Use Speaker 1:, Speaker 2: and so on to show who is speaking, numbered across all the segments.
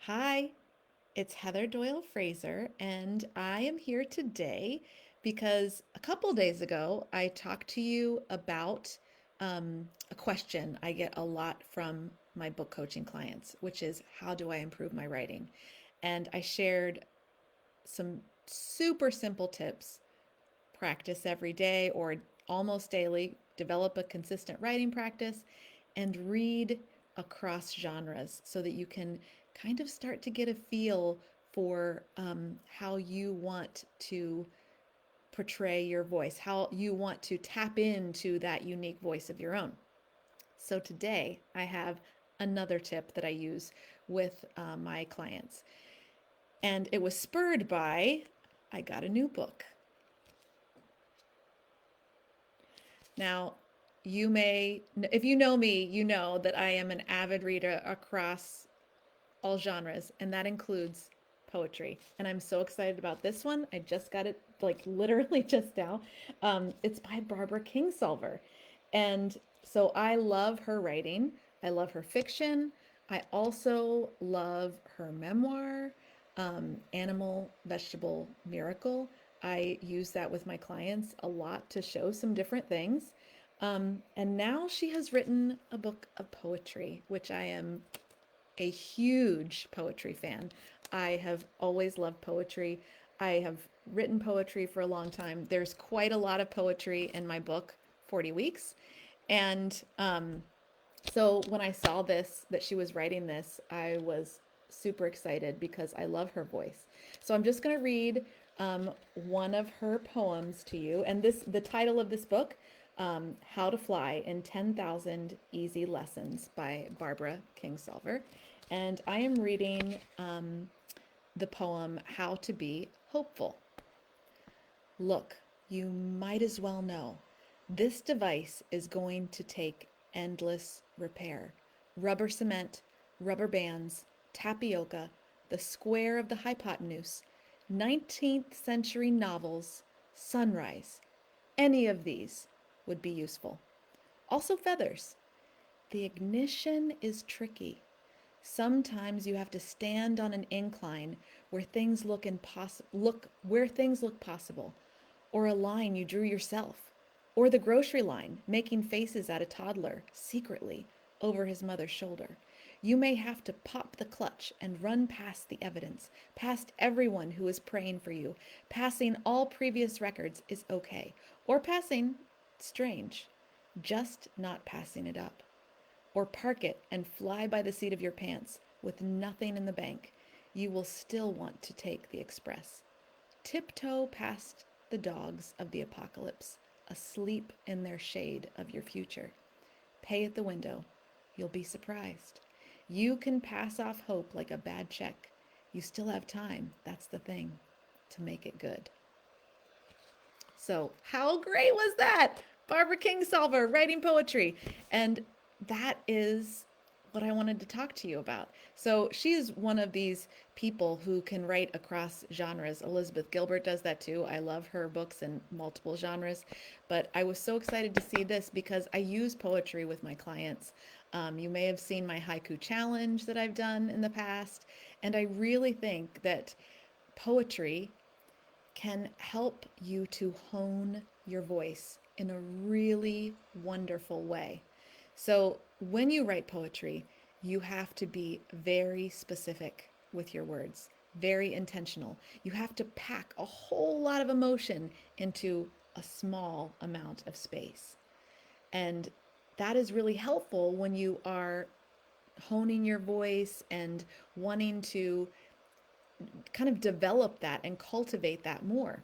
Speaker 1: Hi, it's Heather Doyle Fraser, and I am here today because a couple days ago I talked to you about a question I get a lot from my book coaching clients, which is how do I improve my writing? And I shared some super simple tips: practice every day or almost daily, develop a consistent writing practice, and read across genres so that you can kind of start to get a feel for how you want to portray your voice, how you want to tap into that unique voice of your own. So today I have another tip that I use with my clients. And it was spurred by I got a new book. Now, you may, if you know me, you know that I am an avid reader across all genres, and that includes poetry. And I'm so excited about this one. I just got it like literally just now. It's by Barbara Kingsolver. And so I love her writing, I love her fiction. I also love her memoir, Animal, Vegetable, Miracle. I use that with my clients a lot to show some different things. And now she has written a book of poetry, which I am a huge poetry fan. I have always loved poetry. I have written poetry for a long time. There's quite a lot of poetry in my book, 40 Weeks. And so when I saw this, that she was writing this, I was super excited because I love her voice. So I'm just going to read one of her poems to you. And the title of this book, How to Fly in 10,000 Easy Lessons by Barbara Kingsolver. And I am reading the poem, How to Be Hopeful. Look, you might as well know. This device is going to take endless repair. Rubber cement, rubber bands, tapioca, the square of the hypotenuse, 19th century novels, sunrise. Any of these would be useful. Also, feathers. The ignition is tricky. Sometimes you have to stand on an incline where things look possible, or a line you drew yourself, or the grocery line making faces at a toddler secretly over his mother's shoulder. You may have to pop the clutch and run past the evidence, past everyone who is praying for you. Passing all previous records is okay, or passing, strange, just not passing it up. Or park it and fly by the seat of your pants with nothing in the bank. You will still want to take the express. Tiptoe past the dogs of the apocalypse, asleep in their shade of your future. Pay at the window. You'll be surprised. You can pass off hope like a bad check. You still have time, that's the thing, to make it good. So, how great was that? Barbara Kingsolver writing poetry. And that is what I wanted to talk to you about. So, she's one of these people who can write across genres. Elizabeth Gilbert does that too. I love her books in multiple genres. But I was so excited to see this because I use poetry with my clients. You may have seen my haiku challenge that I've done in the past. And I really think that poetry can help you to hone your voice in a really wonderful way. So, when you write poetry, you have to be very specific with your words, very intentional. You have to pack a whole lot of emotion into a small amount of space. And that is really helpful when you are honing your voice and wanting to kind of develop that and cultivate that more.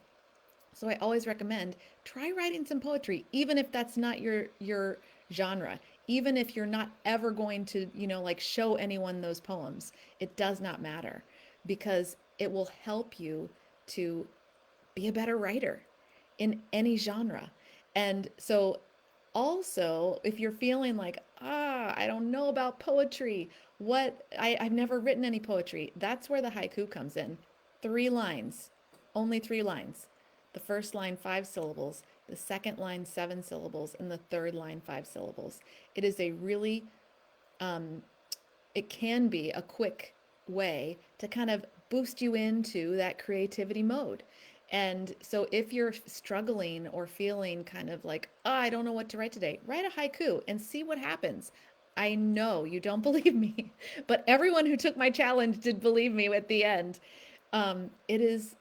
Speaker 1: So I always recommend try writing some poetry, even if that's not your genre, even if you're not ever going to, like show anyone those poems. It does not matter because it will help you to be a better writer in any genre. And so also, if you're feeling like, I don't know about poetry, I've never written any poetry, that's where the haiku comes in. 3 lines, only 3 lines. The first line, 5 syllables, the second line, 7 syllables, and the third line, 5 syllables. It is a really, it can be a quick way to kind of boost you into that creativity mode. And so if you're struggling or feeling kind of like, oh, I don't know what to write today, write a haiku and see what happens. I know you don't believe me, but everyone who took my challenge did believe me at the end. It is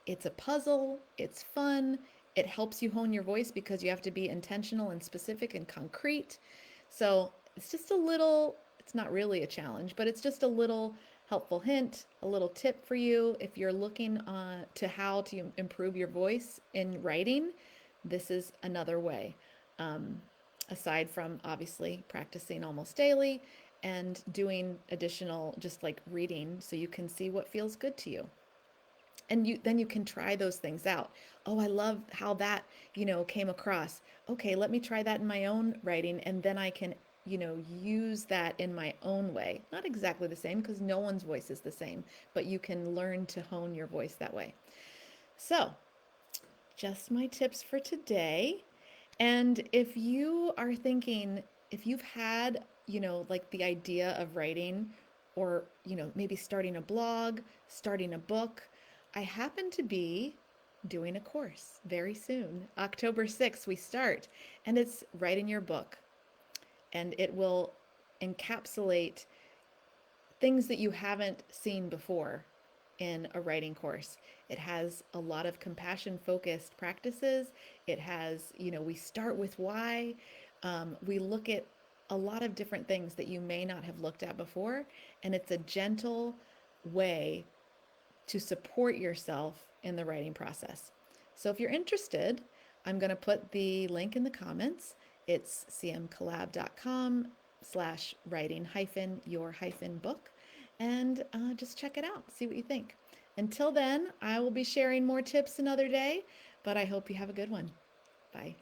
Speaker 1: it's a puzzle, it's fun, it helps you hone your voice because you have to be intentional and specific and concrete. So it's just a little, it's not really a challenge, but it's just a little helpful hint, a little tip for you if you're looking to how to improve your voice in writing. This is another way. Um, Aside from obviously practicing almost daily and doing additional, just like reading, so you can see what feels good to you, and you can try those things out. Oh, I love how that came across. Okay, let me try that in my own writing, and then I can use that in my own way. Not exactly the same because no one's voice is the same, but you can learn to hone your voice that way. So just my tips for today. And if you are thinking, if you've had, like the idea of writing, or, maybe starting a blog, starting a book, I happen to be doing a course very soon. October 6th, we start, and it's Writing Your Book. And it will encapsulate things that you haven't seen before in a writing course. It has a lot of compassion focused practices. It has, we start with why. We look at a lot of different things that you may not have looked at before. And it's a gentle way to support yourself in the writing process. So if you're interested, I'm going to put the link in the comments. It's cmcollab.com/writing hyphen your hyphen book. And just check it out, see what you think. Until then, I will be sharing more tips another day, but I hope you have a good one. Bye.